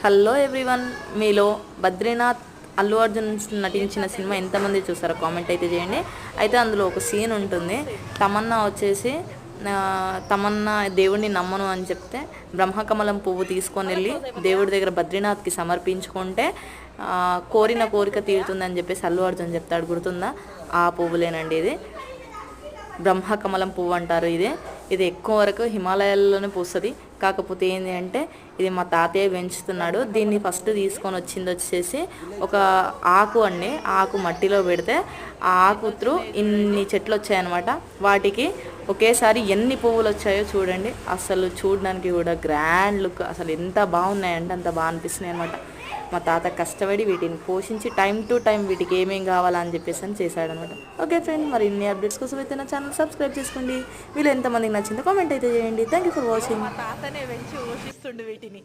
Hello everyone, మీలో బద్రీనాథ్ అల్లు అర్జున్ నటించిన cinema ఎంతమంది చూసారో కామెంట్ అయితే చేయండి. అయితే అందులో ఒక సీన్ ఉంటుంది. తమన్నా వచ్చేసి తమన్నా దేవుడిని నమ్మను అని చెప్తే బ్రహ్మకమలం పువ్వు తీసుకొని వెళ్ళి దేవుడి దగ్గర బద్రీనాథ్కి సమర్పించుకుంటే కోరిన కోరిక తీరుతుందని చెప్పేసి అల్లు అర్జున్ చెప్తాడు. గుర్తుందా? ఆ పువ్వులేనండి ఇది. బ్రహ్మకమలం పువ్వు అంటారు. ఇది ఎక్కువ వరకు హిమాలయాల్లోనే పూస్తుంది. కాకపోతే ఏంటి అంటే ఇది మా తాతయ్య పెంచుతున్నాడు. దీన్ని ఫస్ట్ తీసుకొని వచ్చేసి ఒక ఆకు అండి. ఆకు మట్టిలో పెడితే ఆ ఆకు త్రూ ఇన్ని చెట్లు వచ్చాయన్నమాట. వాటికి ఒకేసారి ఎన్ని పువ్వులు వచ్చాయో చూడండి. అసలు చూడడానికి కూడా గ్రాండ్ లుక్, అసలు ఎంత బాగున్నాయంటే అంత బాగా అనిపిస్తున్నాయి అనమాట. మా తాత కష్టపడి వీటిని పోషించి టైం టు టైం వీటికి ఏమేం కావాలని చెప్పేసి అని చేశాడనమాట. ఓకే ఫ్రెండ్, మరి ఇన్ని అప్డేట్స్ కోసం అయితే నా ఛానల్ సబ్స్క్రైబ్ చేసుకోండి. వీళ్ళు ఎంతమందికి నచ్చిందో కామెంట్ అయితే చేయండి. Thank you for watching. మా తాతనే పెంచి పోషిస్తుండు వీటిని.